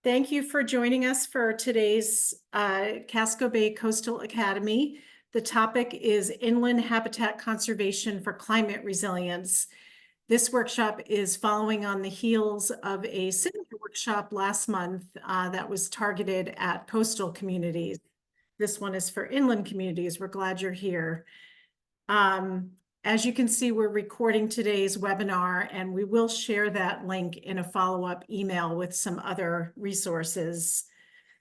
Thank you for joining us for today's Casco Bay Coastal Academy. The topic is Inland Habitat Conservation for Climate Resilience. This workshop is following on the heels of a similar workshop last month that was targeted at coastal communities. This one is for inland communities. We're glad you're here. As you can see, we're recording today's webinar, and we will share that link in a follow-up email with some other resources.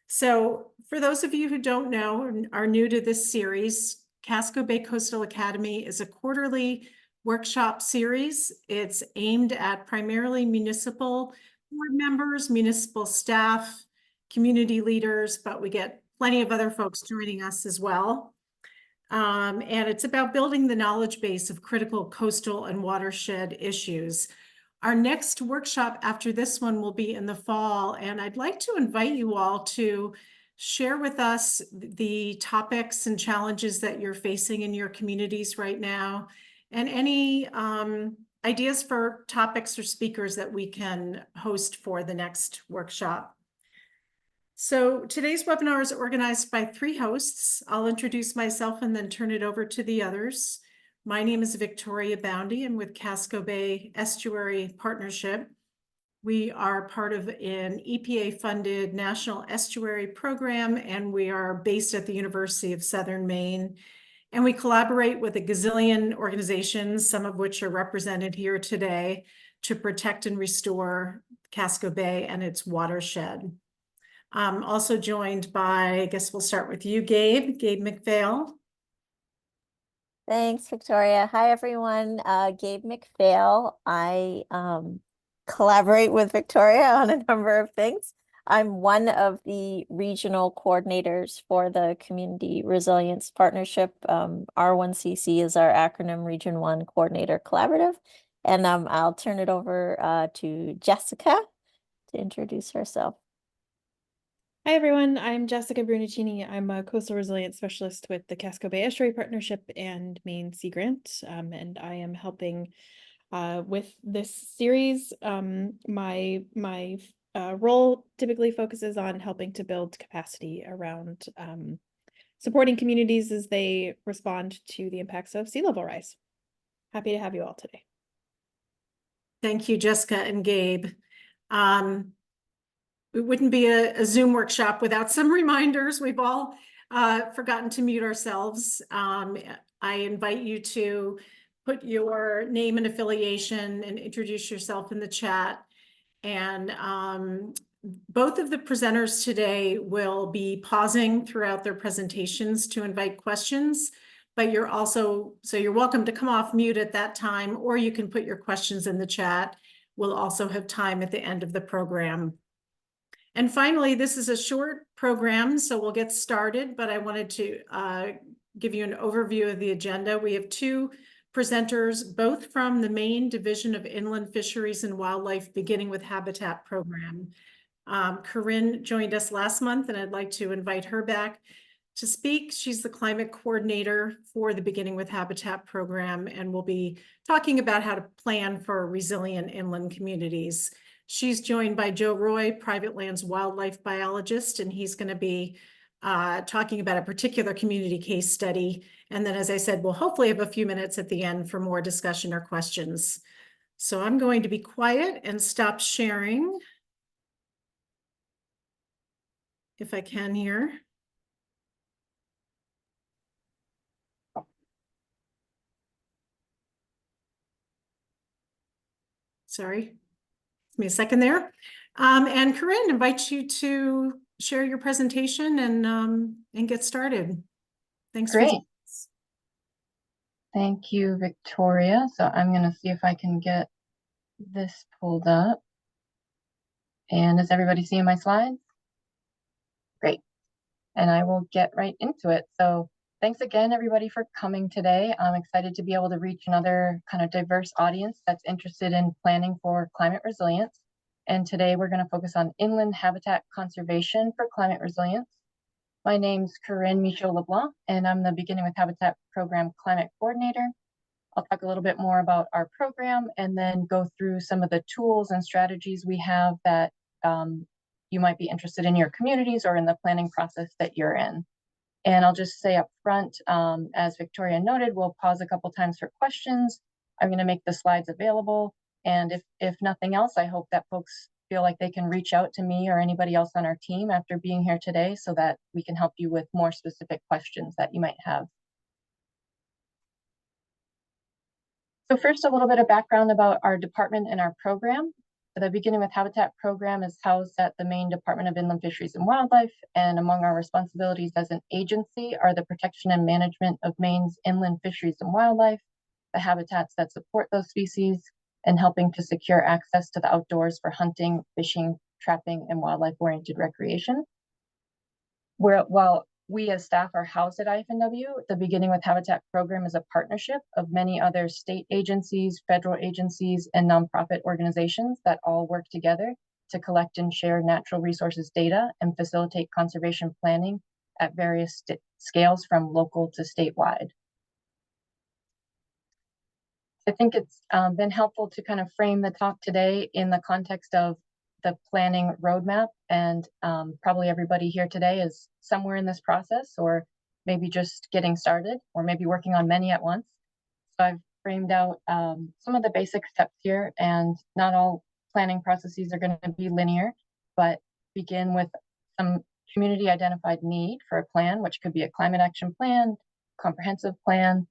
So for those of you who don't know and are new to this series, Casco Bay Coastal Academy is a quarterly workshop series. It's aimed at primarily municipal board members, municipal staff, community leaders, but we get plenty of other folks joining us as well. And it's about building the knowledge base of critical coastal and watershed issues. Our next workshop after this one will be in the fall, and I'd like to invite you all to share with us the topics and challenges that you're facing in your communities right now, and any ideas for topics or speakers that we can host for the next workshop. So today's webinar is organized by 3 hosts. I'll introduce myself and then turn it over to the others. My name is Victoria Boundy. I'm with Casco Bay Estuary Partnership. We are part of an EPA-funded National Estuary Program, and we are based at the University of Southern Maine. And we collaborate with a gazillion organizations, some of which are represented here today, to protect and restore Casco Bay and its watershed. I'm also joined by, I guess we'll start with you, Gabe McPhail. Thanks, Victoria. Hi, everyone. Gabe McPhail. I collaborate with Victoria on a number of things. I'm one of the regional coordinators for the Community Resilience Partnership. R1CC is our acronym, Region 1 Coordinator Collaborative. And I'll turn it over to Jessica to introduce herself. Hi, everyone. I'm Jessica Brunicini. I'm a coastal resilience specialist with the Casco Bay Estuary Partnership and Maine Sea Grant, and I am helping with this series. My role typically focuses on helping to build capacity around supporting communities as they respond to the impacts of sea level rise. Happy to have you all today. Thank you, Jessica and Gabe. It wouldn't be a Zoom workshop without some reminders. We've all forgotten to mute ourselves. I invite you to put your name and affiliation and introduce yourself in the chat. And both of the presenters today will be pausing throughout their presentations to invite questions, but you're welcome to come off mute at that time, or you can put your questions in the chat. We'll also have time at the end of the program. And finally, this is a short program, so we'll get started, but I wanted to give you an overview of the agenda. We have 2 presenters, both from the Maine Division of Inland Fisheries and Wildlife Beginning with Habitat program. Corinne joined us last month, and I'd like to invite her back to speak. She's the climate coordinator for the Beginning with Habitat program, and we'll be talking about how to plan for resilient inland communities. She's joined by Joe Roy, private lands wildlife biologist, and he's going to be talking about a particular community case study. And then, as I said, we'll hopefully have a few minutes at the end for more discussion or questions. So I'm going to be quiet and stop sharing, if I can here. Sorry. Give me a second there. And Corinne, invite you to share your presentation and get started. Thanks. Great. Thank you, Victoria. So I'm going to see if I can get this pulled up. And is everybody seeing my slides? Great. And I will get right into it. So thanks again, everybody, for coming today. I'm excited to be able to reach another kind of diverse audience that's interested in planning for climate resilience. And today we're going to focus on inland habitat conservation for climate resilience. My name's Corinne Michaud-LeBlanc, and I'm the Beginning with Habitat Program Climate Coordinator. I'll talk a little bit more about our program and then go through some of the tools and strategies we have that you might be interested in your communities or in the planning process that you're in. And I'll just say up front, as Victoria noted, we'll pause a couple times for questions. I'm going to make the slides available. And if nothing else, I hope that folks feel like they can reach out to me or anybody else on our team after being here today so that we can help you with more specific questions that you might have. So first, a little bit of background about our department and our program. The Beginning with Habitat program is housed at the Maine Department of Inland Fisheries and Wildlife, and among our responsibilities as an agency are the protection and management of Maine's inland fisheries and wildlife, the habitats that support those species, and helping to secure access to the outdoors for hunting, fishing, trapping, and wildlife-oriented recreation. While we as staff are housed at IFNW, the Beginning with Habitat program is a partnership of many other state agencies, federal agencies, and nonprofit organizations that all work together to collect and share natural resources data and facilitate conservation planning at various scales from local to statewide. I think it's been helpful to kind of frame the talk today in the context of the planning roadmap, and probably everybody here today is somewhere in this process, or maybe just getting started, or maybe working on many at once. So I've framed out some of the basic steps here, and not all planning processes are going to be linear, but begin with some community identified need for a plan, which could be a climate action plan, comprehensive plan.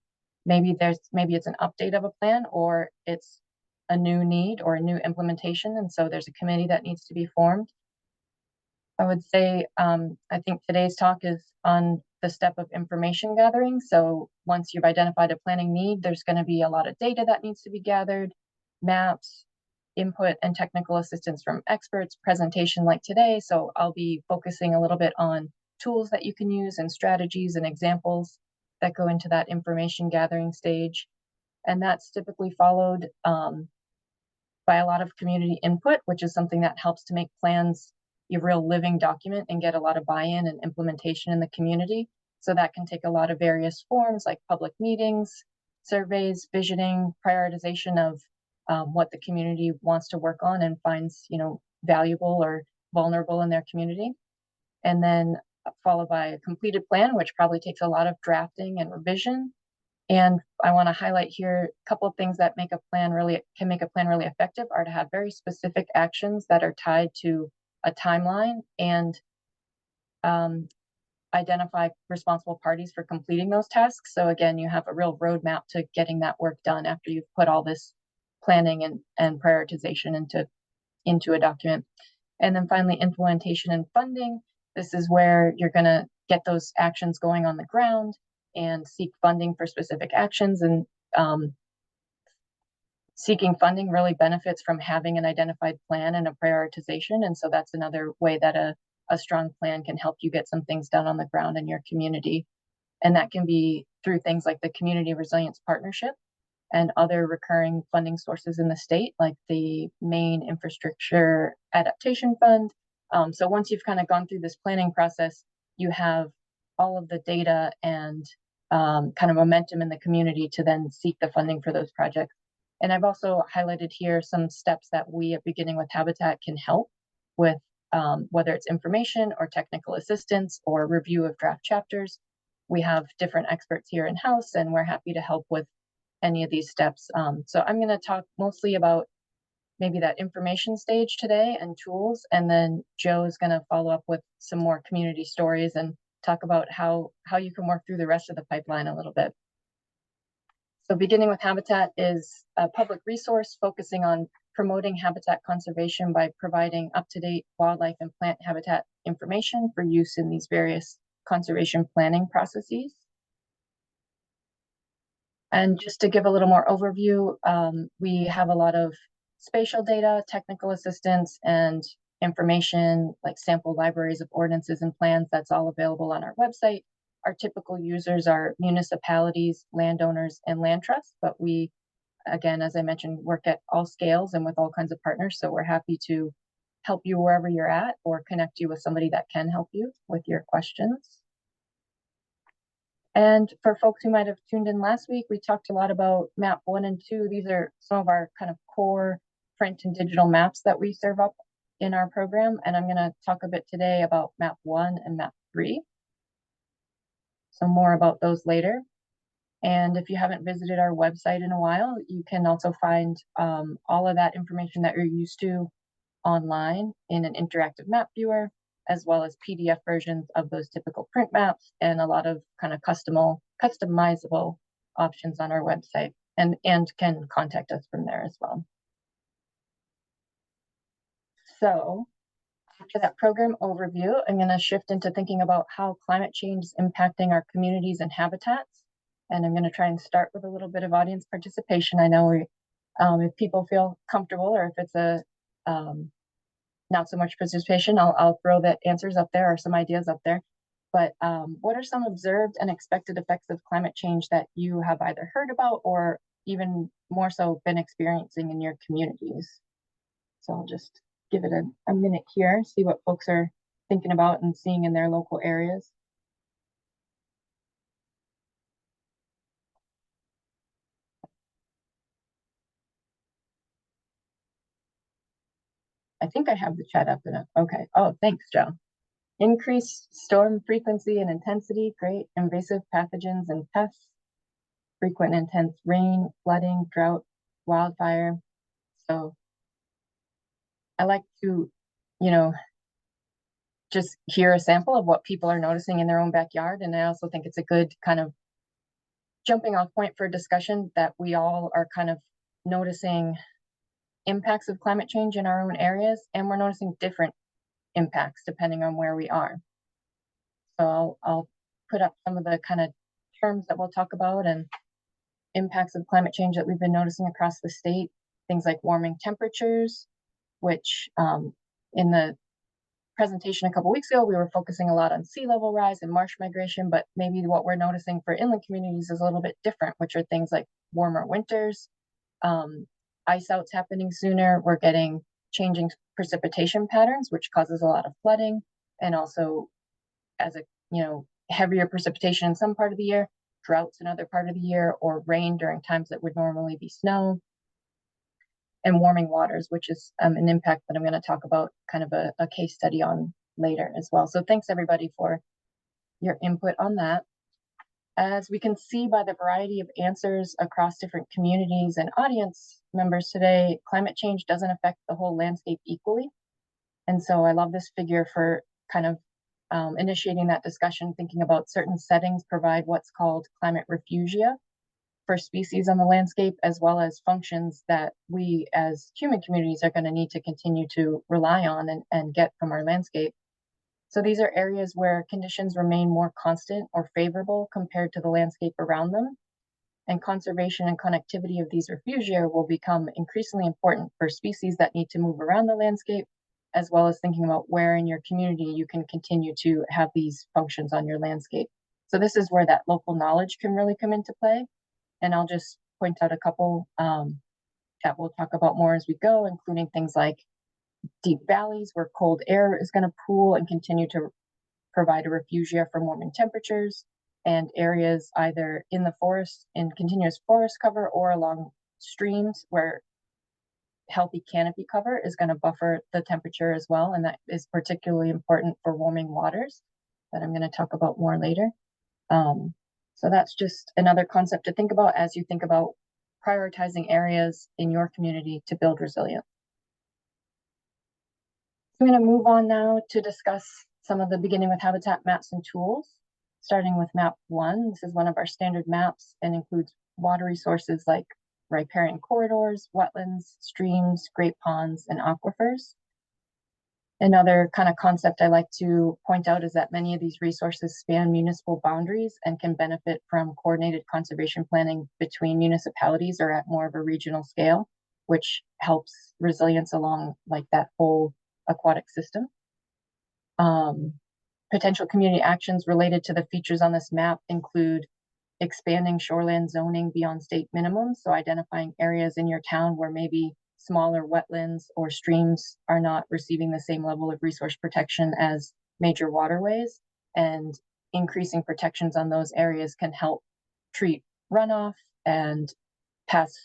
Maybe it's an update of a plan, or it's a new need or a new implementation, and so there's a committee that needs to be formed. I would say I think today's talk is on the step of information gathering. So once you've identified a planning need, there's going to be a lot of data that needs to be gathered, maps, input and technical assistance from experts, presentation like today. So I'll be focusing a little bit on tools that you can use and strategies and examples that go into that information gathering stage. And that's typically followed by a lot of community input, which is something that helps to make plans a real living document and get a lot of buy-in and implementation in the community. So that can take a lot of various forms like public meetings, surveys, visioning, prioritization of what the community wants to work on and finds, valuable or vulnerable in their community. And then followed by a completed plan, which probably takes a lot of drafting and revision. And I want to highlight here a couple of things that can make a plan really effective are to have very specific actions that are tied to a timeline and identify responsible parties for completing those tasks. So again, you have a real roadmap to getting that work done after you've put all this planning and prioritization into a document. And then finally, implementation and funding. This is where you're going to get those actions going on the ground and seek funding for specific actions. And seeking funding really benefits from having an identified plan and a prioritization. And so that's another way that a strong plan can help you get some things done on the ground in your community. And that can be through things like the Community Resilience Partnership and other recurring funding sources in the state, like the Maine Infrastructure Adaptation Fund. So once you've kind of gone through this planning process, you have all of the data and kind of momentum in the community to then seek the funding for those projects. And I've also highlighted here some steps that we at Beginning with Habitat can help with, whether it's information or technical assistance or review of draft chapters. We have different experts here in-house, and we're happy to help with any of these steps. So I'm going to talk mostly about maybe that information stage today and tools, and then Joe is going to follow up with some more community stories and talk about how you can work through the rest of the pipeline a little bit. So Beginning with Habitat is a public resource focusing on promoting habitat conservation by providing up-to-date wildlife and plant habitat information for use in these various conservation planning processes. And just to give a little more overview, we have a lot of spatial data, technical assistance, and information like sample libraries of ordinances and plans. That's all available on our website. Our typical users are municipalities, landowners, and land trusts, but we, again, as I mentioned, work at all scales and with all kinds of partners. So we're happy to help you wherever you're at or connect you with somebody that can help you with your questions. And for folks who might have tuned in last week, we talked a lot about map 1 and 2. These are some of our kind of core print and digital maps that we serve up in our program, and I'm going to talk a bit today about map 1 and map 3. So more about those later. And if you haven't visited our website in a while, you can also find all of that information that you're used to online in an interactive map viewer, as well as PDF versions of those typical print maps and a lot of kind of customizable options on our website, and can contact us from there as well. So after that program overview, I'm going to shift into thinking about how climate change is impacting our communities and habitats. And I'm going to try and start with a little bit of audience participation. I know if people feel comfortable, or if it's a not so much participation, I'll throw the answers up there or some ideas up there. But what are some observed and expected effects of climate change that you have either heard about or even more so been experiencing in your communities? So I'll just give it a minute here, see what folks are thinking about and seeing in their local areas. I think I have the chat up enough. Okay. Oh, thanks, Joe. Increased storm frequency and intensity, great. Invasive pathogens and pests, frequent and intense rain, flooding, drought, wildfire. So I like to, just hear a sample of what people are noticing in their own backyard. And I also think it's a good kind of jumping off point for discussion that we all are kind of noticing impacts of climate change in our own areas, and we're noticing different impacts depending on where we are. So I'll put up some of the kind of terms that we'll talk about and impacts of climate change that we've been noticing across the state. Things like warming temperatures, which in the presentation a couple weeks ago, we were focusing a lot on sea level rise and marsh migration, but maybe what we're noticing for inland communities is a little bit different, which are things like warmer winters, ice outs happening sooner. We're getting changing precipitation patterns, which causes a lot of flooding, and also as heavier precipitation in some part of the year, droughts another part of the year, or rain during times that would normally be snow. And warming waters, which is an impact that I'm going to talk about kind of a case study on later as well. So thanks everybody for your input on that. As we can see by the variety of answers across different communities and audience members today, climate change doesn't affect the whole landscape equally. And so I love this figure for kind of initiating that discussion, thinking about certain settings provide what's called climate refugia for species on the landscape, as well as functions that we as human communities are going to need to continue to rely on and get from our landscape. So these are areas where conditions remain more constant or favorable compared to the landscape around them. And conservation and connectivity of these refugia will become increasingly important for species that need to move around the landscape, as well as thinking about where in your community you can continue to have these functions on your landscape. So this is where that local knowledge can really come into play. And I'll just point out a couple that we'll talk about more as we go, including things like deep valleys where cold air is going to pool and continue to provide a refugia for warming temperatures, and areas either in the forest, in continuous forest cover, or along streams where healthy canopy cover is going to buffer the temperature as well. And that is particularly important for warming waters that I'm going to talk about more later. So that's just another concept to think about as you think about prioritizing areas in your community to build resilience. I'm going to move on now to discuss some of the beginning with habitat maps and tools, starting with map 1. This is one of our standard maps and includes water resources like riparian corridors, wetlands, streams, great ponds, and aquifers. Another kind of concept I like to point out is that many of these resources span municipal boundaries and can benefit from coordinated conservation planning between municipalities or at more of a regional scale, which helps resilience along like that whole aquatic system. Potential community actions related to the features on this map include expanding shoreland zoning beyond state minimums, so identifying areas in your town where maybe smaller wetlands or streams are not receiving the same level of resource protection as major waterways, and increasing protections on those areas can help treat runoff and past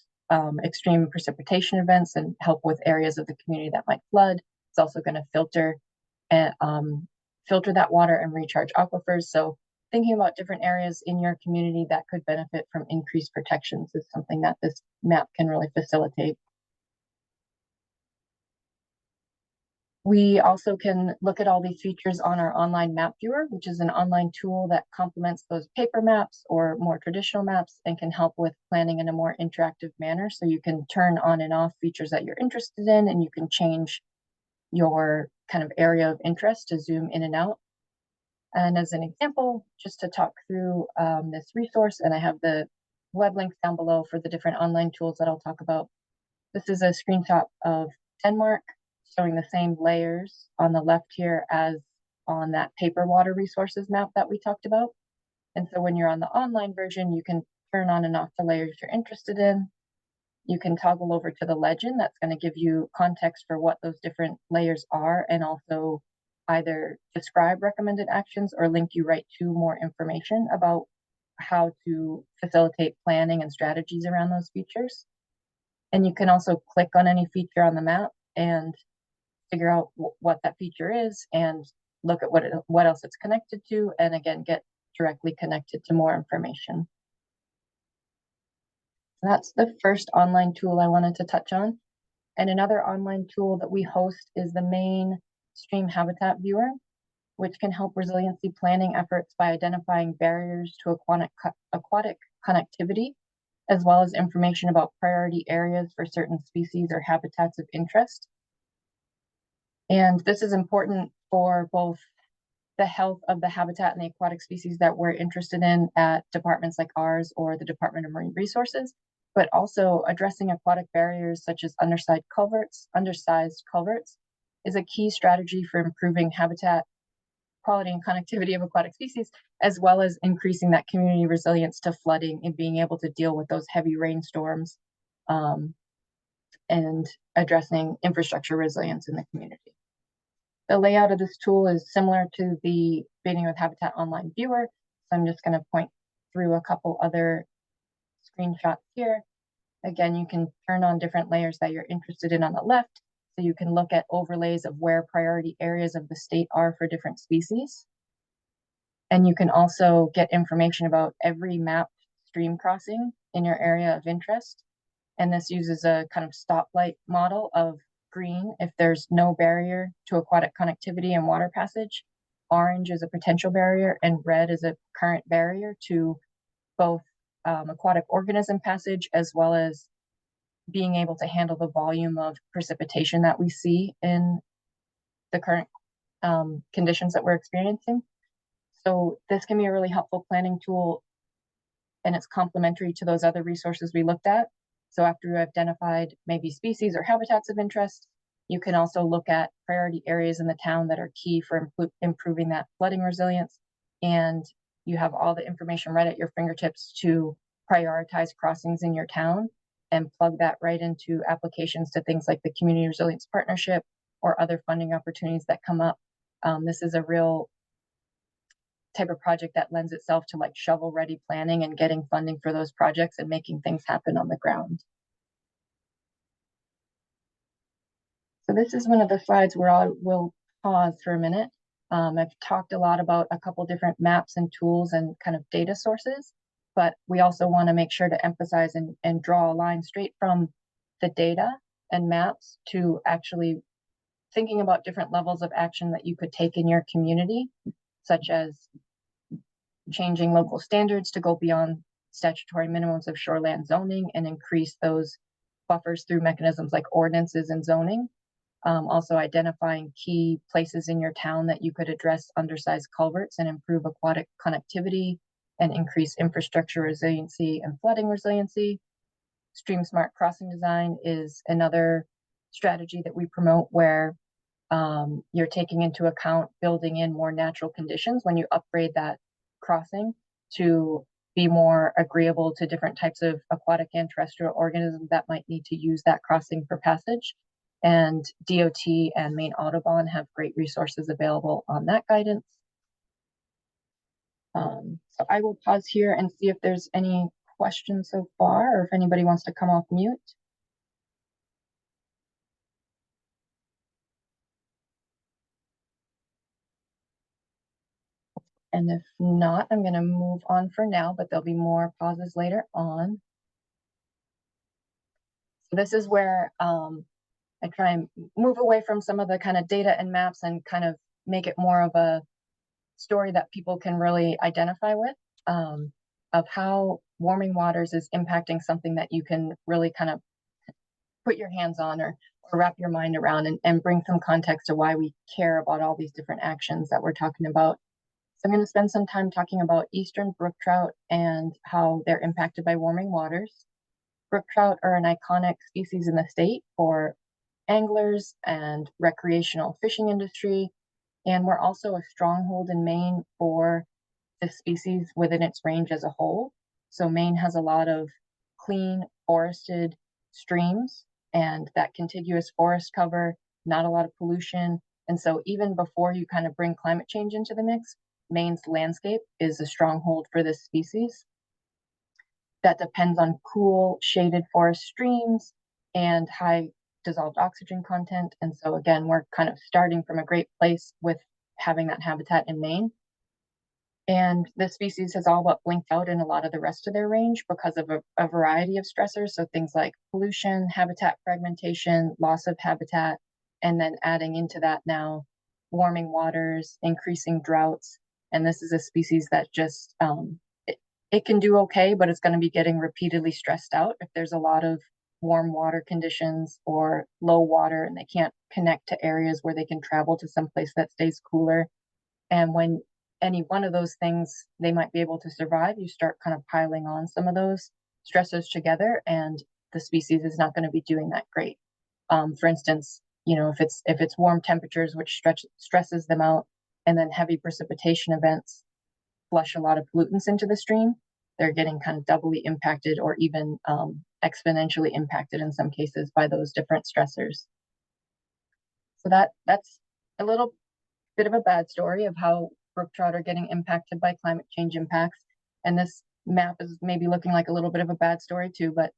extreme precipitation events and help with areas of the community that might flood, It's also going to filter and filter that water and recharge aquifers. So thinking about different areas in your community that could benefit from increased protections is something that this map can really facilitate. We also can look at all these features on our online map viewer, which is an online tool that complements those paper maps or more traditional maps and can help with planning in a more interactive manner. So you can turn on and off features that you're interested in, and you can change your kind of area of interest to zoom in and out. And as an example, just to talk through this resource, and I have the web links down below for the different online tools that I'll talk about. This is a screenshot of Denmark, showing the same layers on the left here as on that paper water resources map that we talked about. And so when you're on the online version, you can turn on and off the layers you're interested in. You can toggle over to the legend that's going to give you context for what those different layers are, and also either describe recommended actions or link you right to more information about how to facilitate planning and strategies around those features. And you can also click on any feature on the map and figure out what that feature is and look at what else it's connected to, and again, get directly connected to more information. That's the first online tool I wanted to touch on. And another online tool that we host is the Maine Stream Habitat Viewer, which can help resiliency planning efforts by identifying barriers to aquatic connectivity, as well as information about priority areas for certain species or habitats of interest. And this is important for both the health of the habitat and the aquatic species that we're interested in at departments like ours or the Department of Marine Resources, but also addressing aquatic barriers such as undersized culverts is a key strategy for improving habitat quality and connectivity of aquatic species, as well as increasing that community resilience to flooding and being able to deal with those heavy rainstorms and addressing infrastructure resilience in the community. The layout of this tool is similar to the Bathing with Habitat online viewer. So I'm just going to point through a couple other screenshots here. Again, you can turn on different layers that you're interested in on the left. So you can look at overlays of where priority areas of the state are for different species. And you can also get information about every mapped stream crossing in your area of interest. And this uses a kind of stoplight model of green if there's no barrier to aquatic connectivity and water passage, orange is a potential barrier, and red is a current barrier to both aquatic organism passage, as well as being able to handle the volume of precipitation that we see in the current conditions that we're experiencing. So this can be a really helpful planning tool, and it's complementary to those other resources we looked at. So after you identified maybe species or habitats of interest, you can also look at priority areas in the town that are key for improving that flooding resilience. And you have all the information right at your fingertips to prioritize crossings in your town and plug that right into applications to things like the Community Resilience Partnership or other funding opportunities that come up. This is a real type of project that lends itself to like shovel ready planning and getting funding for those projects and making things happen on the ground. So this is one of the slides where I will pause for a minute. I've talked a lot about a couple different maps and tools and kind of data sources, but we also want to make sure to emphasize and draw a line straight from the data and maps to actually thinking about different levels of action that you could take in your community, such as changing local standards to go beyond statutory minimums of shoreland zoning and increase those buffers through mechanisms like ordinances and zoning. Also identifying key places in your town that you could address undersized culverts and improve aquatic connectivity and increase infrastructure resiliency and flooding resiliency. Stream smart crossing design is another strategy that we promote where you're taking into account building in more natural conditions when you upgrade that crossing to be more agreeable to different types of aquatic and terrestrial organisms that might need to use that crossing for passage. And DOT and Maine Audubon have great resources available on that guidance. So I will pause here and see if there's any questions so far, or if anybody wants to come off mute. And if not, I'm going to move on for now, but there'll be more pauses later on. So this is where I try and move away from some of the kind of data and maps and kind of make it more of a story that people can really identify with, of how warming waters is impacting something that you can really kind of put your hands on or wrap your mind around, and bring some context to why we care about all these different actions that we're talking about. So I'm going to spend some time talking about eastern brook trout and how they're impacted by warming waters. Brook trout are an iconic species in the state for anglers and recreational fishing industry, and we're also a stronghold in Maine for this species within its range as a whole. So Maine has a lot of clean forested streams and that contiguous forest cover, not a lot of pollution. And so even before you kind of bring climate change into the mix, Maine's landscape is a stronghold for this species that depends on cool, shaded forest streams and high dissolved oxygen content. And so again, we're kind of starting from a great place with having that habitat in Maine. And this species has all but blinked out in a lot of the rest of their range because of a variety of stressors. So things like pollution, habitat fragmentation, loss of habitat, and then adding into that now warming waters, increasing droughts. And this is a species that just, it can do okay, but it's going to be getting repeatedly stressed out if there's a lot of warm water conditions or low water and they can't connect to areas where they can travel to someplace that stays cooler. And when any one of those things they might be able to survive, you start kind of piling on some of those stressors together, and the species is not going to be doing that great. For instance, you know, if it's warm temperatures, which stresses them out, and then heavy precipitation events flush a lot of pollutants into the stream, they're getting kind of doubly impacted or even exponentially impacted in some cases by those different stressors. So that's a little bit of a bad story of how brook trout are getting impacted by climate change impacts. And this map is maybe looking like a little bit of a bad story too, but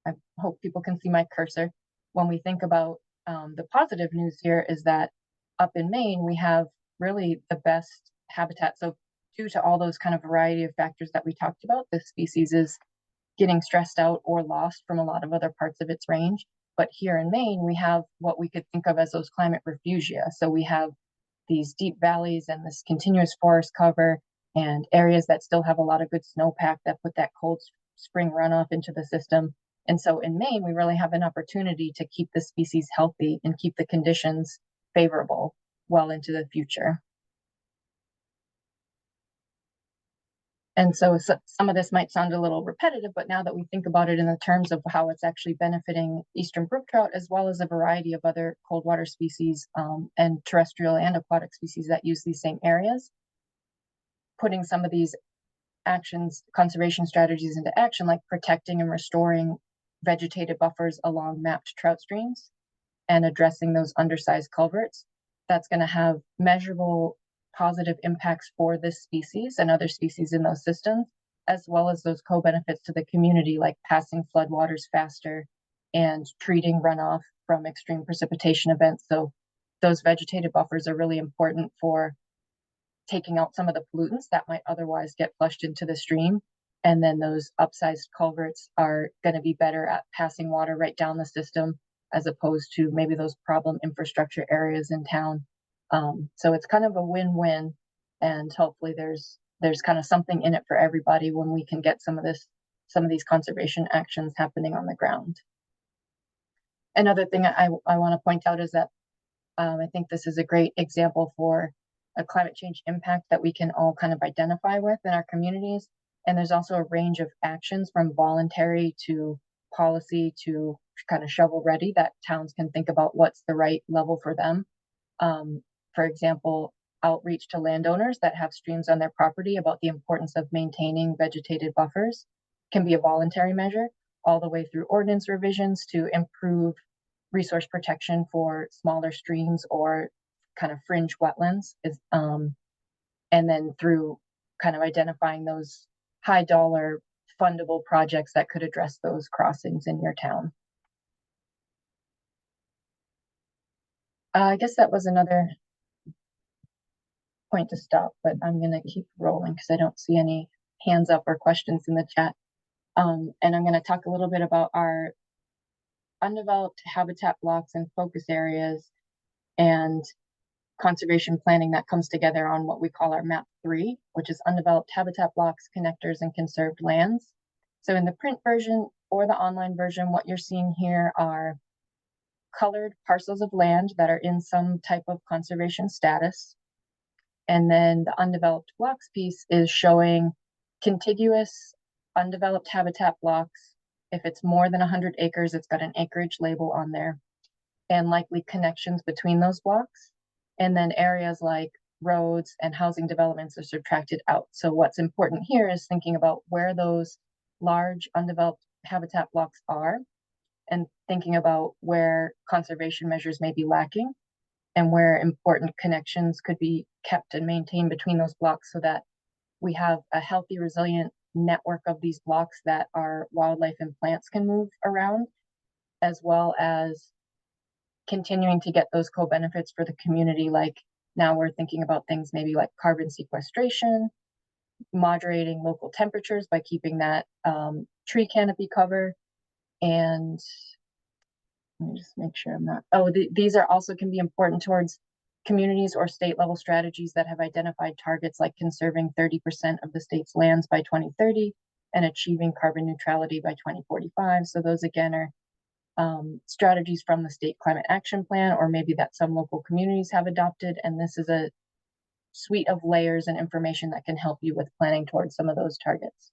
I hope people can see my cursor. When we think about the positive news here is that up in Maine, we have really the best habitat. So due to all those kind of variety of factors that we talked about, this species is getting stressed out or lost from a lot of other parts of its range. But here in Maine, we have what we could think of as those climate refugia. So we have these deep valleys and this continuous forest cover and areas that still have a lot of good snowpack that put that cold spring runoff into the system. And so in Maine, we really have an opportunity to keep the species healthy and keep the conditions favorable well into the future. And so some of this might sound a little repetitive, but now that we think about it in the terms of how it's actually benefiting eastern brook trout, as well as a variety of other cold water species and terrestrial and aquatic species that use these same areas, putting some of these actions, conservation strategies into action, like protecting and restoring vegetated buffers along mapped trout streams and addressing those undersized culverts, that's going to have measurable positive impacts for this species and other species in those systems, as well as those co-benefits to the community, like passing floodwaters faster and treating runoff from extreme precipitation events. So those vegetated buffers are really important for taking out some of the pollutants that might otherwise get flushed into the stream. And then those upsized culverts are going to be better at passing water right down the system, as opposed to maybe those problem infrastructure areas in town. So it's kind of a win-win, and hopefully there's kind of something in it for everybody when we can get some of these conservation actions happening on the ground. Another thing I want to point out is that I think this is a great example for a climate change impact that we can all kind of identify with in our communities. And there's also a range of actions from voluntary to policy to kind of shovel ready that towns can think about what's the right level for them. For example, outreach to landowners that have streams on their property about the importance of maintaining vegetated buffers can be a voluntary measure, all the way through ordinance revisions to improve resource protection for smaller streams or kind of fringe wetlands, and then through kind of identifying those high dollar fundable projects that could address those crossings in your town. I guess that was another point to stop, but I'm going to keep rolling because I don't see any hands up or questions in the chat. And I'm going to talk a little bit about our undeveloped habitat blocks and focus areas and conservation planning that comes together on what we call our map 3, which is undeveloped habitat blocks, connectors, and conserved lands. So in the print version or the online version, what you're seeing here are colored parcels of land that are in some type of conservation status. And then the undeveloped blocks piece is showing contiguous undeveloped habitat blocks. If it's more than 100 acres, it's got an acreage label on there, and likely connections between those blocks. And then areas like roads and housing developments are subtracted out. So what's important here is thinking about where those large undeveloped habitat blocks are and thinking about where conservation measures may be lacking and where important connections could be kept and maintained between those blocks so that we have a healthy, resilient network of these blocks that our wildlife and plants can move around, as well as continuing to get those co-benefits for the community. Like now we're thinking about things maybe like carbon sequestration, moderating local temperatures by keeping that tree canopy cover. And let me just make sure I'm not, these are also can be important towards communities or state level strategies that have identified targets like conserving 30% of the state's lands by 2030 and achieving carbon neutrality by 2045. So those again are strategies from the state climate action plan, or maybe that some local communities have adopted. And this is a suite of layers and information that can help you with planning towards some of those targets.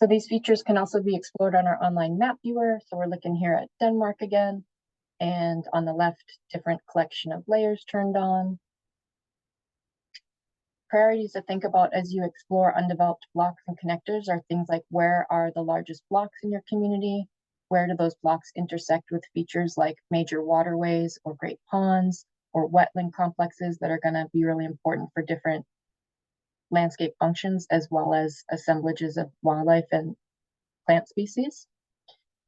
So these features can also be explored on our online map viewer. So we're looking here at Denmark again, and on the left, different collection of layers turned on. Priorities to think about as you explore undeveloped blocks and connectors are things like, where are the largest blocks in your community? Where do those blocks intersect with features like major waterways or great ponds or wetland complexes that are going to be really important for different landscape functions, as well as assemblages of wildlife and plant species.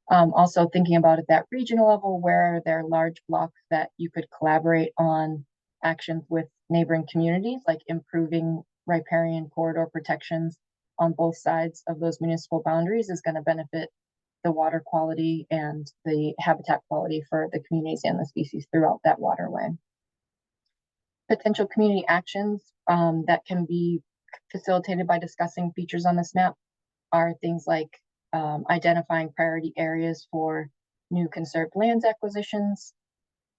Also thinking about at that regional level, where are there large blocks that you could collaborate on actions with neighboring communities, like improving riparian corridor protections on both sides of those municipal boundaries is going to benefit the water quality and the habitat quality for the communities and the species throughout that waterway. Potential community actions that can be facilitated by discussing features on this map are things like identifying priority areas for new conserved lands acquisitions,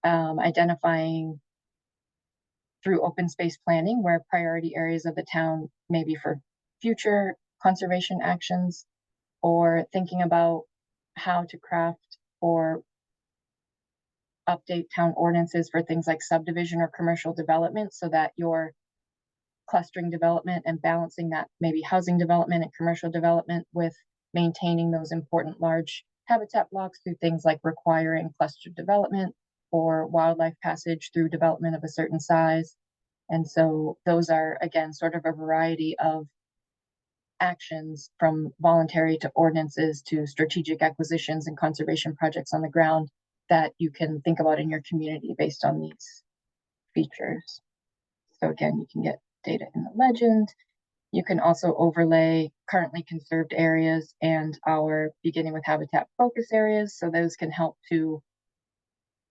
identifying through open space planning where priority areas of the town may be for future conservation actions, or thinking about how to craft or update town ordinances for things like subdivision or commercial development, so that you're clustering development and balancing that maybe housing development and commercial development with maintaining those important large habitat blocks through things like requiring clustered development or wildlife passage through development of a certain size. And so those are, again, sort of a variety of actions from voluntary to ordinances to strategic acquisitions and conservation projects on the ground that you can think about in your community based on these features. So again, you can get data in the legend. You can also overlay currently conserved areas and our beginning with habitat focus areas. So those can help to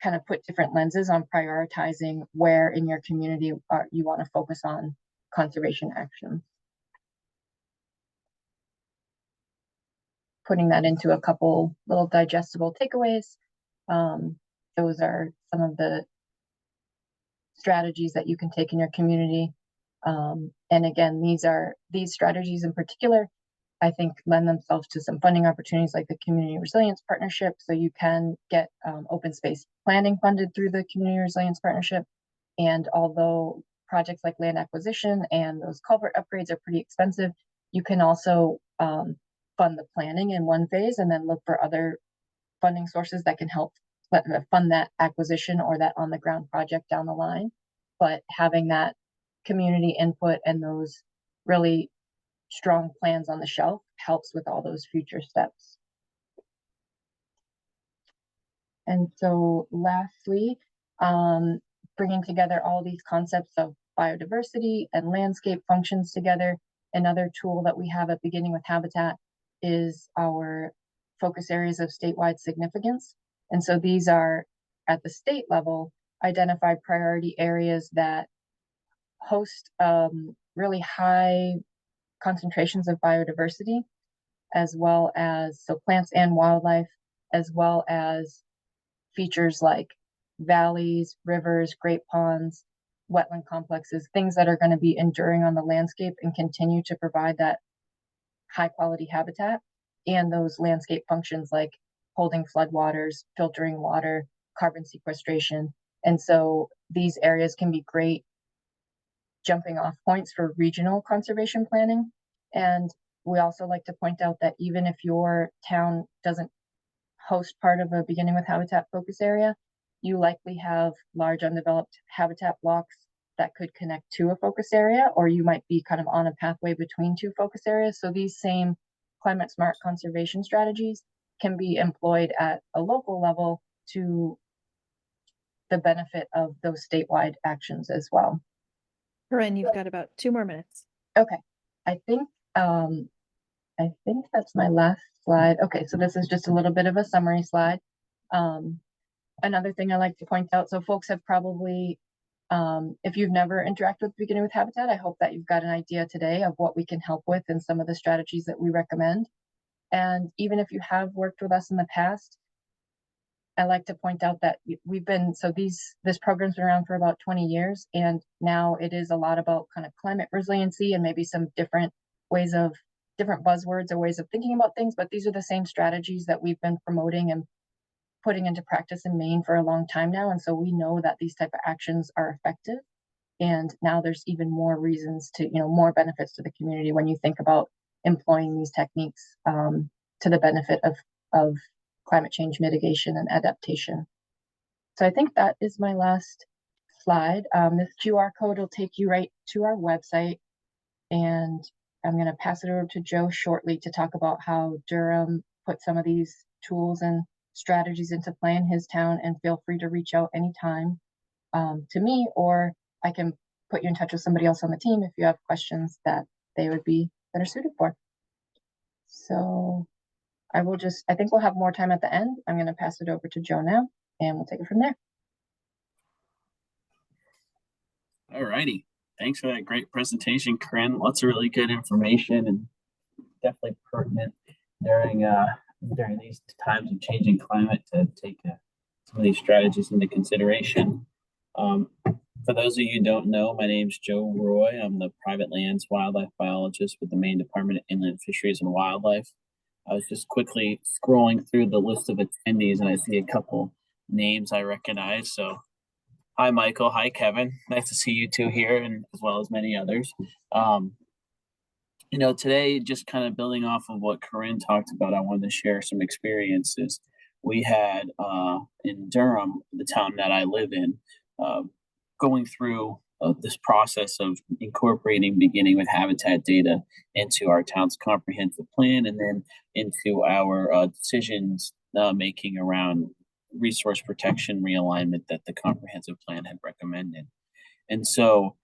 kind of put different lenses on prioritizing where in your community you want to focus on conservation actions. Putting that into a couple little digestible takeaways. Those are some of the strategies that you can take in your community. And again, these strategies in particular, I think, lend themselves to some funding opportunities like the Community Resilience Partnership. So you can get open space planning funded through the Community Resilience Partnership. And although projects like land acquisition and those culvert upgrades are pretty expensive, you can also fund the planning in one phase and then look for other funding sources that can help fund that acquisition or that on the ground project down the line. But having that community input and those really strong plans on the shelf helps with all those future steps. And so lastly, bringing together all these concepts of biodiversity and landscape functions together. Another tool that we have at Beginning with Habitat is our focus areas of statewide significance. And so these are, at the state level, identified priority areas that host really high concentrations of biodiversity, as well as so plants and wildlife, as well as features like valleys, rivers, great ponds, wetland complexes, things that are going to be enduring on the landscape and continue to provide that high quality habitat, and those landscape functions like holding floodwaters, filtering water, carbon sequestration. And so these areas can be great jumping off points for regional conservation planning. And we also like to point out that even if your town doesn't host part of a Beginning with Habitat focus area, you likely have large undeveloped habitat blocks that could connect to a focus area, or you might be kind of on a pathway between two focus areas. So these same climate smart conservation strategies can be employed at a local level to the benefit of those statewide actions as well. Corinne, you've got about 2 more minutes. Okay, I think that's my last slide. Okay, so this is just a little bit of a summary slide. Another thing I like to point out, so folks have probably, if you've never interacted with Beginning with Habitat, I hope that you've got an idea today of what we can help with and some of the strategies that we recommend. And even if you have worked with us in the past, I like to point out that we've been, so this program's been around for about 20 years, and now it is a lot about kind of climate resiliency and maybe some different ways of, different buzzwords or ways of thinking about things, but these are the same strategies that we've been promoting and putting into practice in Maine for a long time now. And so we know that these type of actions are effective. And now there's even more reasons to, more benefits to the community when you think about employing these techniques to the benefit of climate change mitigation and adaptation. So I think that is my last slide. This QR code will take you right to our website, and I'm going to pass it over to Joe shortly to talk about how Durham put some of these tools and strategies into play in his town. And feel free to reach out anytime to me, or I can put you in touch with somebody else on the team if you have questions that they would be better suited for. So I think we'll have more time at the end. I'm going to pass it over to Joe now, and we'll take it from there. All righty. Thanks for that great presentation, Corinne. Lots of really good information and definitely pertinent during these times of changing climate to take some of these strategies into consideration. For those of you who don't know, my name's Joe Roy. I'm the private lands wildlife biologist with the Maine Department of Inland Fisheries and Wildlife. I was just quickly scrolling through the list of attendees and I see a couple names I recognize. So hi, Michael. Hi, Kevin. Nice to see you two here, and as well as many others. Today, just kind of building off of what Corinne talked about, I wanted to share some experiences we had in Durham, the town that I live in, going through this process of incorporating Beginning with Habitat data into our town's comprehensive plan, and then into our decisions making around resource protection realignment that the comprehensive plan had recommended. And so,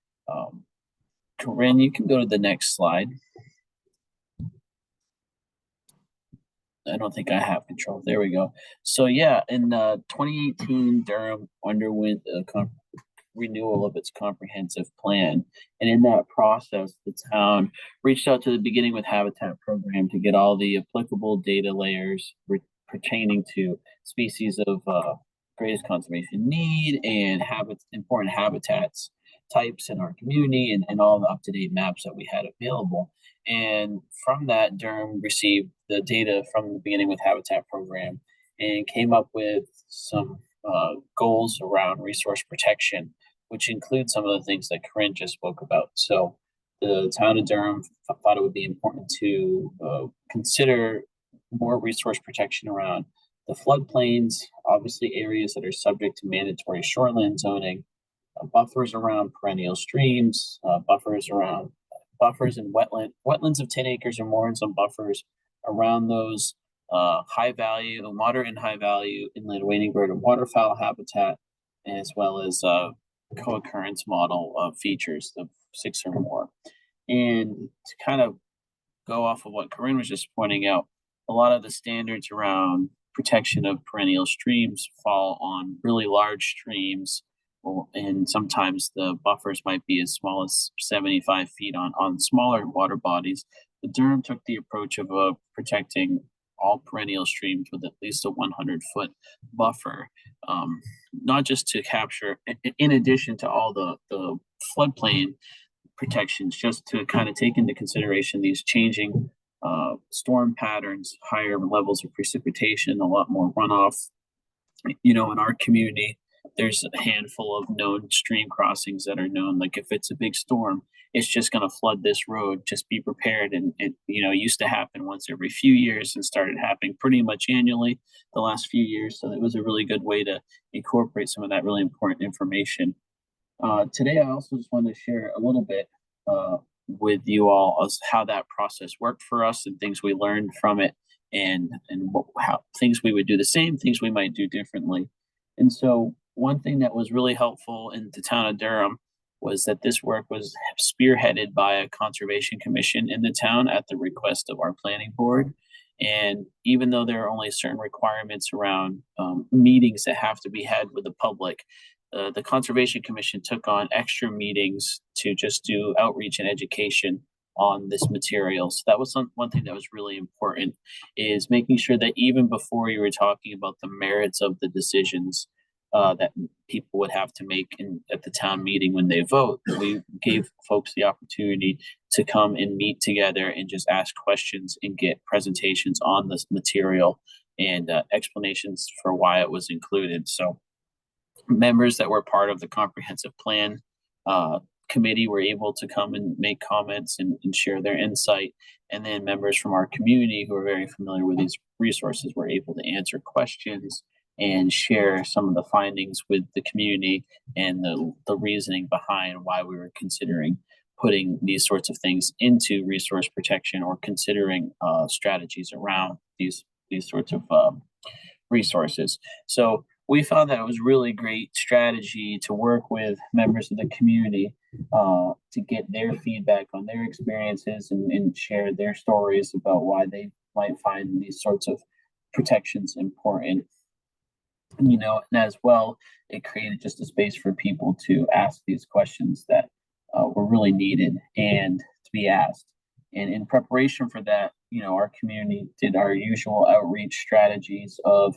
Corinne, you can go to the next slide. I don't think I have control. There we go. So yeah, in 2018, Durham underwent a renewal of its comprehensive plan. And in that process, the town reached out to the Beginning with Habitat program to get all the applicable data layers pertaining to species of greatest conservation need and important habitats types in our community, and all the up-to-date maps that we had available. And from that, Durham received the data from the Beginning with Habitat program and came up with some goals around resource protection, which include some of the things that Corinne just spoke about. So the town of Durham thought it would be important to consider more resource protection around the floodplains, obviously areas that are subject to mandatory shoreline zoning, buffers around perennial streams, buffers and wetlands of 10 acres or more, and some buffers around those moderate and high value inland wading bird and waterfowl habitat, as well as co-occurrence model features of 6 or more. And to kind of go off of what Corinne was just pointing out, a lot of the standards around protection of perennial streams fall on really large streams, and sometimes the buffers might be as small as 75 feet on smaller water bodies. But Durham took the approach of protecting all perennial streams with at least a 100-foot buffer, not just to capture, in addition to all the floodplain protections, just to kind of take into consideration these changing storm patterns, higher levels of precipitation, a lot more runoff. In our community, there's a handful of known stream crossings that are known. Like if it's a big storm, it's just going to flood this road. Just be prepared. And it used to happen once every few years and started happening pretty much annually the last few years. So it was a really good way to incorporate some of that really important information. Today, I also just wanted to share a little bit with you all as how that process worked for us and things we learned from it, and how things we would do the same, things we might do differently. And so one thing that was really helpful in the town of Durham was that this work was spearheaded by a conservation commission in the town at the request of our planning board. And even though there are only certain requirements around meetings that have to be had with the public, the Conservation Commission took on extra meetings to just do outreach and education on this material. So that was one thing that was really important, is making sure that even before you were talking about the merits of the decisions that people would have to make at the town meeting when they vote, we gave folks the opportunity to come and meet together and just ask questions and get presentations on this material and explanations for why it was included. So members that were part of the comprehensive plan committee were able to come and make comments and share their insight. And then members from our community who are very familiar with these resources were able to answer questions and share some of the findings with the community and the reasoning behind why we were considering putting these sorts of things into resource protection, or considering strategies around these sorts of resources. So we found that it was really great strategy to work with members of the community to get their feedback on their experiences and share their stories about why they might find these sorts of protections important. And as well, it created just a space for people to ask these questions that were really needed and to be asked. And in preparation for that, our community did our usual outreach strategies of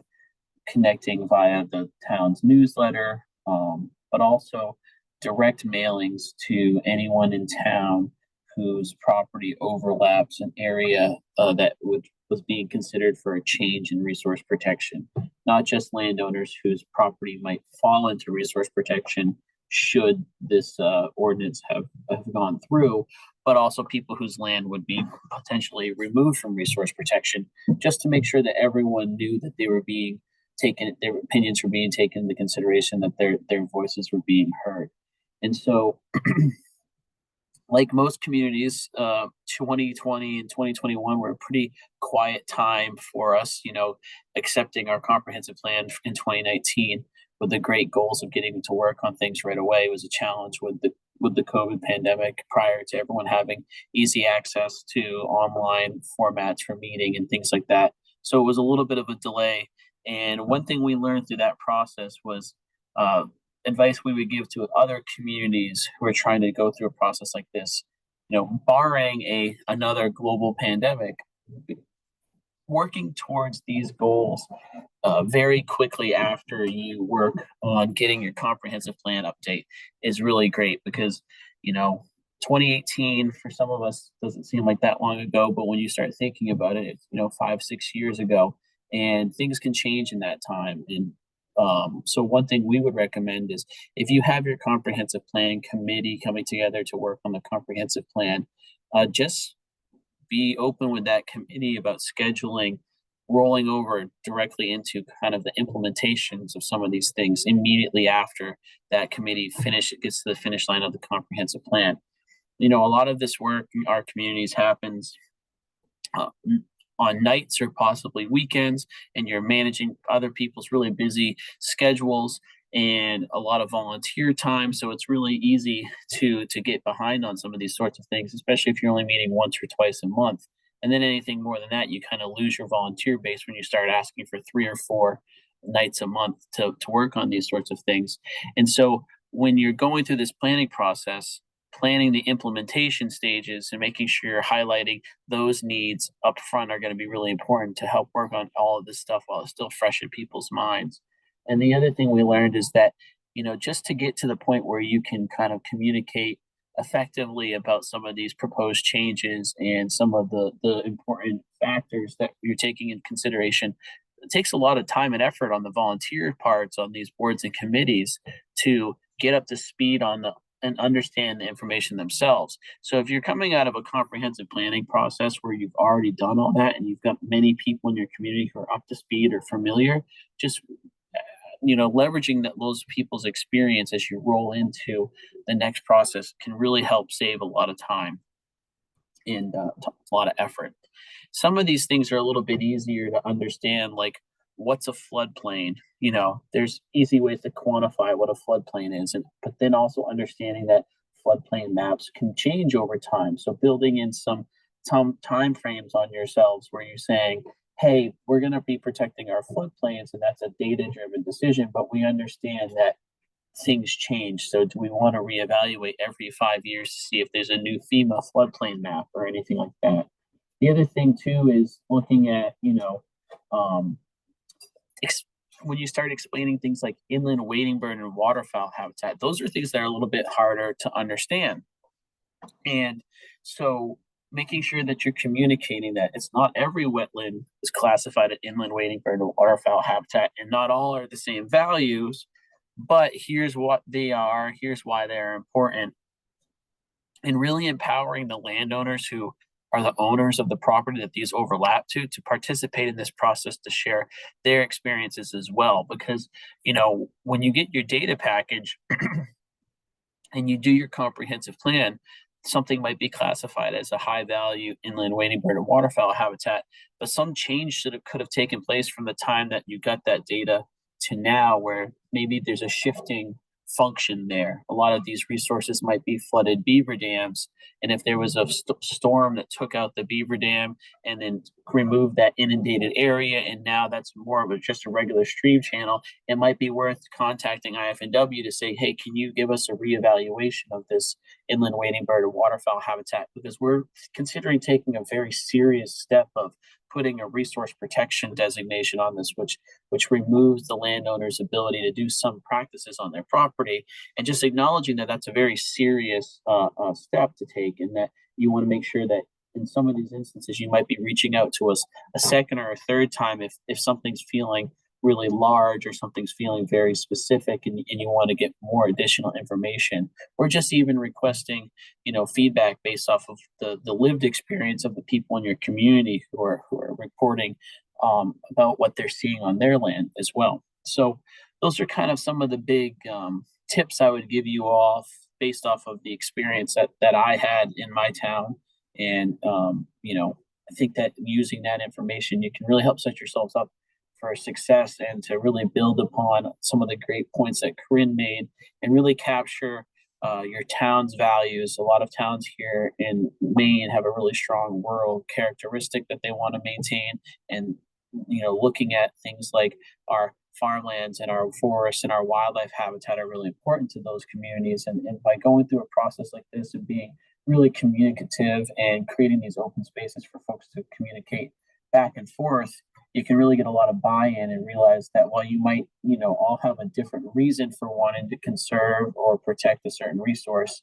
connecting via the town's newsletter, but also direct mailings to anyone in town whose property overlaps an area that was being considered for a change in resource protection. Not just landowners whose property might fall into resource protection should this ordinance have gone through, but also people whose land would be potentially removed from resource protection, just to make sure that everyone knew that they were being taken, their opinions were being taken into consideration, that their voices were being heard. And so like most communities, 2020 and 2021 were a pretty quiet time for us, accepting our comprehensive plan in 2019 with the great goals of getting to work on things right away was a challenge with the COVID pandemic, prior to everyone having easy access to online formats for meeting and things like that. So it was a little bit of a delay. And one thing we learned through that process was advice we would give to other communities who are trying to go through a process like this. Barring another global pandemic, working towards these goals very quickly after you work on getting your comprehensive plan update is really great, because 2018 for some of us doesn't seem like that long ago, but when you start thinking about it, it's 5-6 years ago, and things can change in that time. And so one thing we would recommend is, if you have your comprehensive plan committee coming together to work on the comprehensive plan, just be open with that committee about scheduling rolling over directly into kind of the implementations of some of these things immediately after that committee gets to the finish line of the comprehensive plan. A lot of this work in our communities happens on nights or possibly weekends, and you're managing other people's really busy schedules. and a lot of volunteer time. So it's really easy to get behind on some of these sorts of things, especially if you're only meeting once or twice a month. And then anything more than that, you kind of lose your volunteer base when you start asking for 3 or 4 nights a month to work on these sorts of things. And so when you're going through this planning process, planning the implementation stages and making sure you're highlighting those needs up front are going to be really important to help work on all of this stuff while it's still fresh in people's minds. And the other thing we learned is that, just to get to the point where you can kind of communicate effectively about some of these proposed changes and some of the important factors that you're taking into consideration, it takes a lot of time and effort on the volunteer parts on these boards and committees to get up to speed on and understand the information themselves. So if you're coming out of a comprehensive planning process where you've already done all that and you've got many people in your community who are up to speed or familiar, just leveraging those people's experience as you roll into the next process can really help save a lot of time and a lot of effort. Some of these things are a little bit easier to understand, like what's a floodplain. There's easy ways to quantify what a floodplain is, but then also understanding that floodplain maps can change over time. So building in some time frames on yourselves where you're saying, hey, we're going to be protecting our floodplains, and that's a data-driven decision, but we understand that things change. So do we want to reevaluate every 5 years to see if there's a new FEMA floodplain map or anything like that? The other thing too is looking at, when you start explaining things like inland wading bird and waterfowl habitat, those are things that are a little bit harder to understand. And so making sure that you're communicating that it's not every wetland is classified as inland wading bird or waterfowl habitat, and not all are the same values, but here's what they are, here's why they're important, and really empowering the landowners who are the owners of the property that these overlap to participate in this process, to share their experiences as well. Because, when you get your data package and you do your comprehensive plan, something might be classified as a high value inland wading bird and waterfowl habitat, but some change could have taken place from the time that you got that data to now, where maybe there's a shifting function there. A lot of these resources might be flooded beaver dams, and if there was a storm that took out the beaver dam and then removed that inundated area, and now that's more of just a regular stream channel, it might be worth contacting IF&W to say, hey, can you give us a reevaluation of this inland wading bird or waterfowl habitat, because we're considering taking a very serious step of putting a resource protection designation on this, which removes the landowner's ability to do some practices on their property, and just acknowledging that that's a very serious step to take, and that you want to make sure that in some of these instances you might be reaching out to us a second or a third time if something's feeling really large or something's feeling very specific, and you want to get more additional information, or just even requesting feedback based off of the lived experience of the people in your community who are reporting about what they're seeing on their land as well. So those are kind of some of the big tips I would give you all based off of the experience that I had in my town. And I think that using that information, you can really help set yourselves up for success, and to really build upon some of the great points that Corinne made, and really capture your town's values. A lot of towns here in Maine have a really strong rural characteristic that they want to maintain, and looking at things like our farmlands and our forests and our wildlife habitat are really important to those communities. And by going through a process like this and being really communicative and creating these open spaces for folks to communicate back and forth, you can really get a lot of buy-in and realize that while you might, all have a different reason for wanting to conserve or protect a certain resource,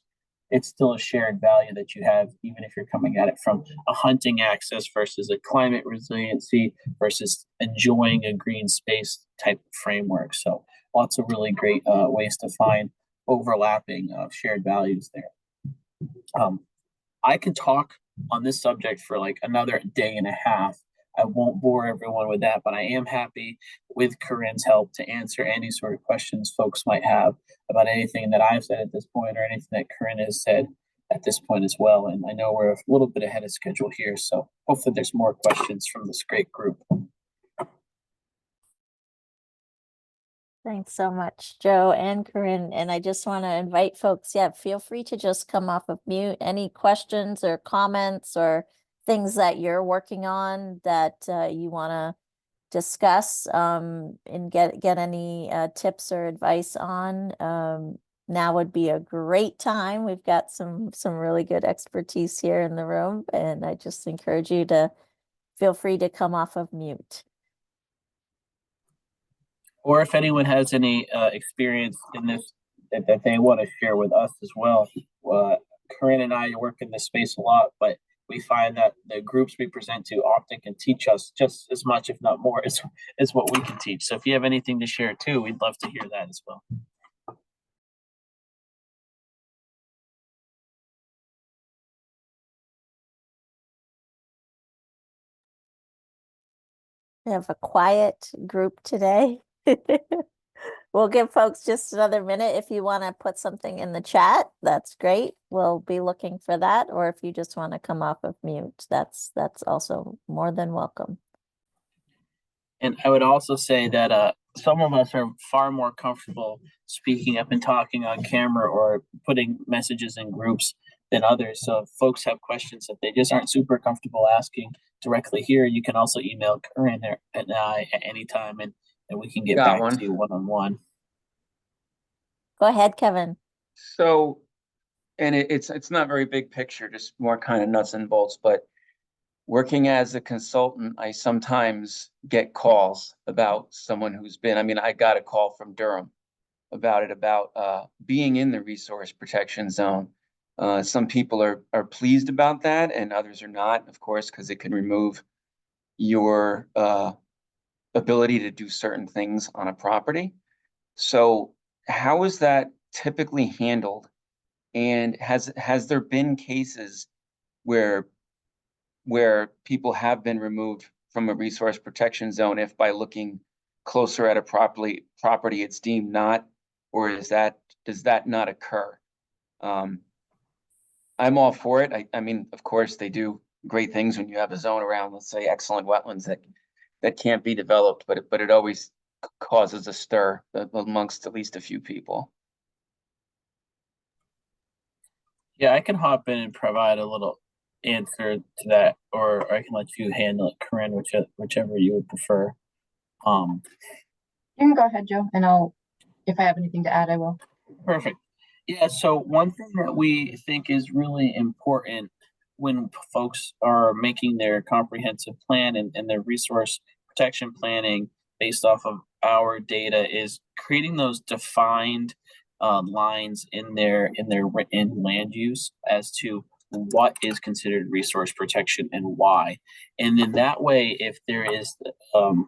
it's still a shared value that you have, even if you're coming at it from a hunting access versus a climate resiliency versus enjoying a green space type of framework. So lots of really great ways to find overlapping shared values there. I can talk on this subject for like another day and a half. I won't bore everyone with that, but I am happy with Corinne's help to answer any sort of questions folks might have about anything that I've said at this point, or anything that Corinne has said at this point as well. And I know we're a little bit ahead of schedule here, so hopefully there's more questions from this great group. Thanks so much, Joe and Corinne. And I just want to invite folks, yeah, feel free to just come off of mute. Any questions or comments or things that you're working on that you want to discuss and get any tips or advice on. Now would be a great time. We've got some really good expertise here in the room, and I just encourage you to feel free to come off of mute. Or if anyone has any experience in this that they want to share with us as well. Corinne and I work in this space a lot, but we find that the groups we present to often can teach us just as much, if not more, as what we can teach. So if you have anything to share too, we'd love to hear that as well. We have a quiet group today. We'll give folks just another minute. If you want to put something in the chat, that's great. We'll be looking for that. Or if you just want to come off of mute, that's also more than welcome. And I would also say that some of us are far more comfortable speaking up and talking on camera or putting messages in groups than others. So if folks have questions that they just aren't super comfortable asking directly here, you can also email Corinne and I at any time, and we can get back to you one-on-one. Go ahead, Kevin. So, and it's not very big picture, just more kind of nuts and bolts, but working as a consultant, I sometimes get calls about someone who's been, I mean, I got a call from Durham about being in the resource protection zone. Some people are pleased about that and others are not, of course, because it can remove your ability to do certain things on a property. So how is that typically handled? And has there been cases where people have been removed from a resource protection zone if by looking closer at a property it's deemed not, or does that not occur? I'm all for it. I mean, of course, they do great things when you have a zone around, let's say, excellent wetlands that can't be developed, but it always causes a stir amongst at least a few people. Yeah, I can hop in and provide a little answer to that, or I can let you handle it, Corinne, whichever you would prefer. You can go ahead, Joe, and if I have anything to add, I will. Perfect. Yeah, so one thing that we think is really important when folks are making their comprehensive plan and their resource protection planning based off of our data is creating those defined lines in their written land use as to what is considered resource protection and why. And then that way, if there is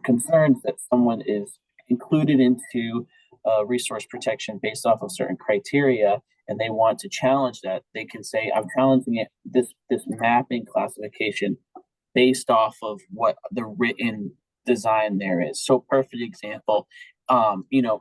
concerns that someone is included into resource protection based off of certain criteria and they want to challenge that, they can say, I'm challenging it, this mapping classification based off of what the written design there is. So perfect example,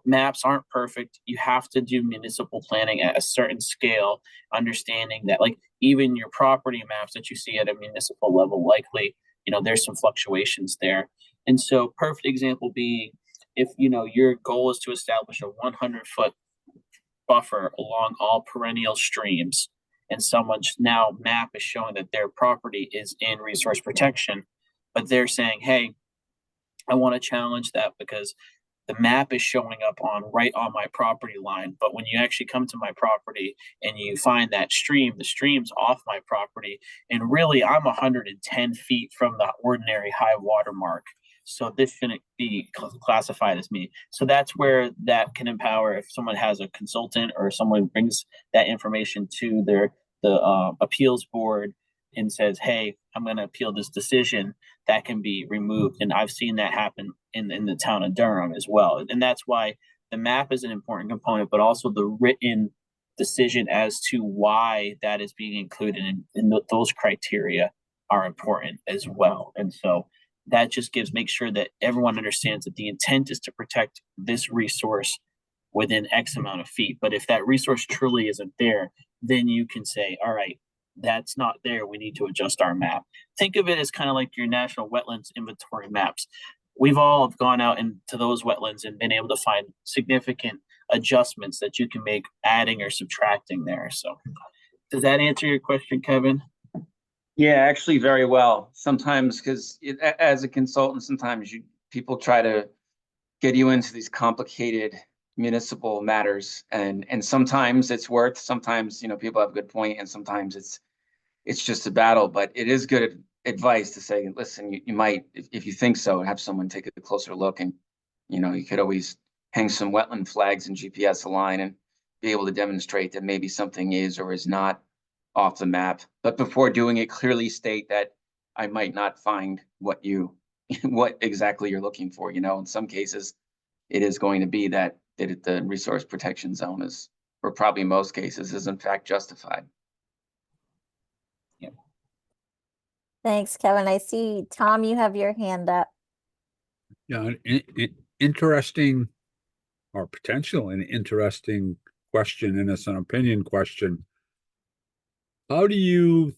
maps aren't perfect. You have to do municipal planning at a certain scale, understanding that like even your property maps that you see at a municipal level, likely, there's some fluctuations there. And so perfect example being, if your goal is to establish a 100-foot buffer along all perennial streams, and someone's now map is showing that their property is in resource protection, but they're saying, hey, I want to challenge that because the map is showing up right on my property line. But when you actually come to my property and you find that the stream's off my property, and really I'm 110 feet from the ordinary high water mark. So this shouldn't be classified as me. So that's where that can empower if someone has a consultant or someone brings that information to the appeals board and says, hey, I'm going to appeal this decision, that can be removed. And I've seen that happen in the town of Durham as well. And that's why the map is an important component, but also the written decision as to why that is being included in those criteria are important as well. And so that just makes sure that everyone understands that the intent is to protect this resource within X amount of feet. But if that resource truly isn't there, then you can say, all right, that's not there. We need to adjust our map. Think of it as kind of like your national wetlands inventory maps. we've all gone out into those wetlands and been able to find significant adjustments that you can make adding or subtracting there. So does that answer your question, Kevin? Yeah, actually very well. Sometimes, because as a consultant, sometimes people try to get you into these complicated municipal matters, and sometimes it's worth, sometimes, you know, people have a good point, and sometimes it's just a battle. But it is good advice to say, listen, you might, if you think so, have someone take a closer look, and you know, you could always hang some wetland flags and GPS align and be able to demonstrate that maybe something is or is not off the map. But before doing it, clearly state that I might not find what what exactly you're looking for. You know, in some cases, it is going to be that the resource protection zone is, or probably in most cases, is in fact justified. Yeah. Thanks, Kevin. I see, Tom, you have your hand up. Yeah, interesting or potential an interesting question, and it's an opinion question. How do you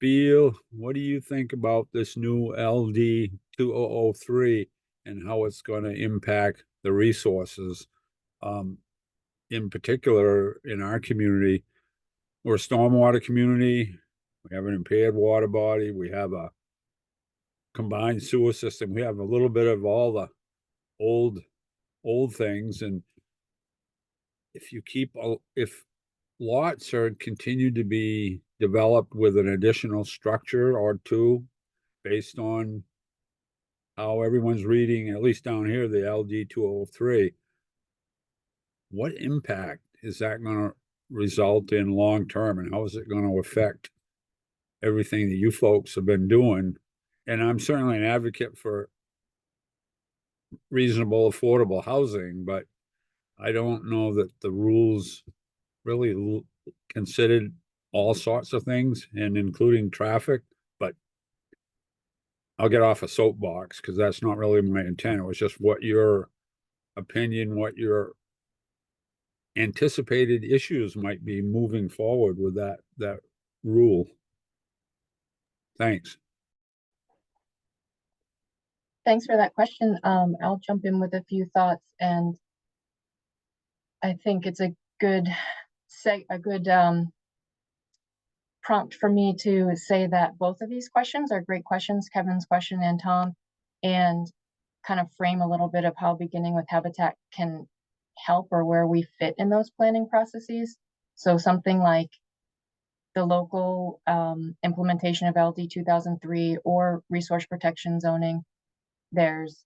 feel, what do you think about this new LD 2003 and how it's going to impact the resources? In particular, in our community, we're a stormwater community. We have an impaired water body. We have a combined sewer system. We have a little bit of all the old things. And if lots are continued to be developed with an additional structure or two based on how everyone's reading, at least down here, the LD 203, what impact is that going to result in long term, and how is it going to affect everything that you folks have been doing? And I'm certainly an advocate for reasonable, affordable housing, but I don't know that the rules really considered all sorts of things, and including traffic. But I'll get off a soapbox because that's not really my intent. It was just what your opinion, what your anticipated issues might be moving forward with that rule. Thanks. Thanks for that question. I'll jump in with a few thoughts, and I think it's a good prompt for me to say that both of these questions are great questions, Kevin's question and Tom, and kind of frame a little bit of how beginning with habitat can help or where we fit in those planning processes. So something like the local implementation of LD 2003 or resource protection zoning, there's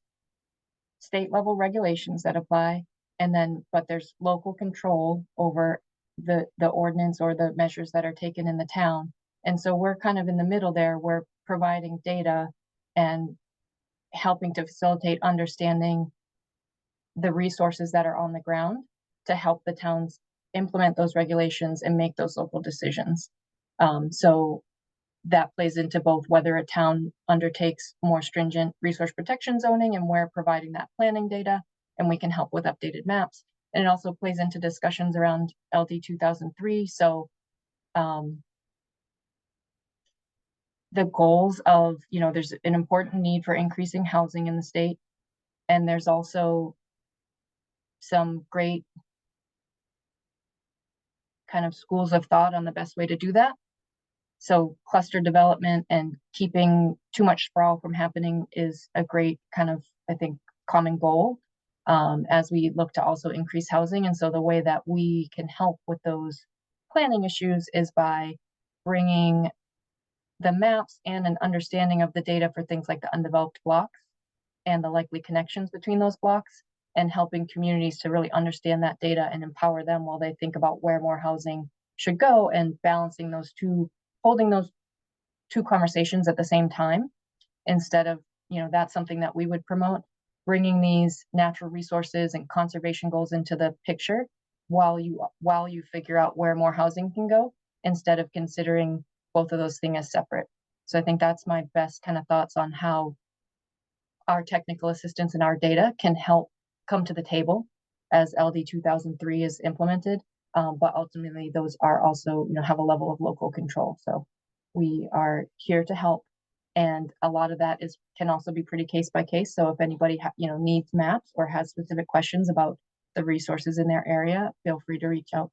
state level regulations that apply, but there's local control over the ordinance or the measures that are taken in the town. And so we're kind of in the middle there. We're providing data and helping to facilitate understanding the resources that are on the ground to help the towns implement those regulations and make those local decisions. So that plays into both whether a town undertakes more stringent resource protection zoning, and we're providing that planning data, and we can help with updated maps. And it also plays into discussions around LD 2003. So the goals of, you know, there's an important need for increasing housing in the state, and there's also some great kind of schools of thought on the best way to do that. So cluster development and keeping too much sprawl from happening is a great kind of, I think, common goal as we look to also increase housing. And so the way that we can help with those planning issues is by bringing the maps and an understanding of the data for things like the undeveloped blocks and the likely connections between those blocks, and helping communities to really understand that data and empower them while they think about where more housing should go, and balancing those two, holding those two conversations at the same time. Instead of, you know, that's something that we would promote, bringing these natural resources and conservation goals into the picture while you figure out where more housing can go, instead of considering both of those things as separate. So I think that's my best kind of thoughts on how our technical assistance and our data can help come to the table as LD 2003 is implemented. But ultimately those are also, you know, have a level of local control. So we are here to help And a lot of that can also be pretty case by case. So if anybody needs maps or has specific questions about the resources in their area, feel free to reach out.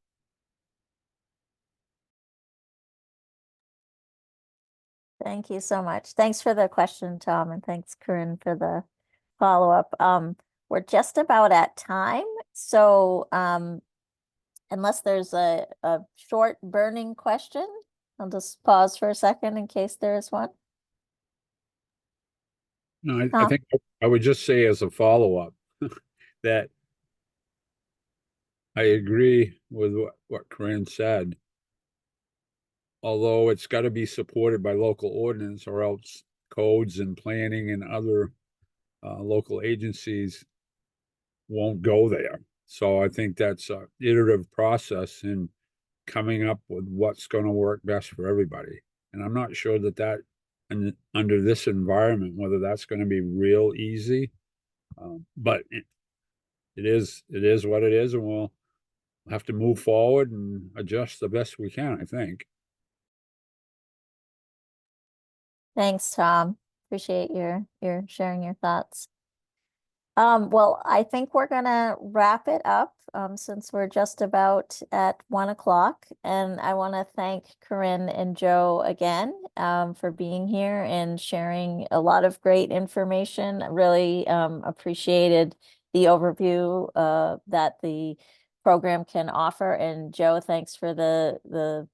Thank you so much. Thanks for the question, Tom, and thanks, Corinne, for the follow-up. We're just about at time, so unless there's a short burning question, I'll just pause for a second in case there is one. No, I Tom? think I would just say as a follow-up that I agree with what Corinne said. Although it's got to be supported by local ordinance, or else codes and planning and other local agencies won't go there. So I think that's an iterative process in coming up with what's going to work best for everybody. And I'm not sure that under this environment, whether that's going to be real easy. But it is what it is, and we'll have to move forward and adjust the best we can, I think. Thanks, Tom. Appreciate your sharing your thoughts. Well, I think we're gonna wrap it up since we're just about at 1 o'clock, and I want to thank Corinne and Joe again for being here and sharing a lot of great information. I really appreciated the overview that the program can offer, and Joe, thanks for the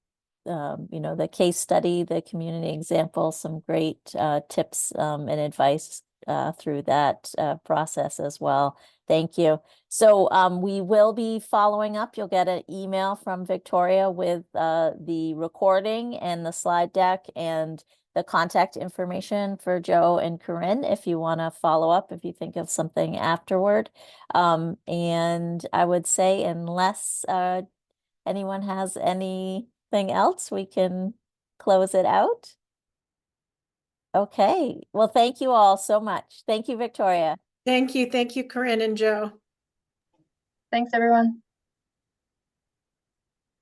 case study, the community example, some great tips and advice through that process as well. Thank you. So we will be following up. You'll get an email from Victoria with the recording and the slide deck and the contact information for Joe and Corinne if you want to follow up, if you think of something afterward. And I would say, unless anyone has anything else, we can close it out. Okay. Well, thank you all so much. Thank you, Victoria. Thank you, Corinne and Joe. Thanks, everyone.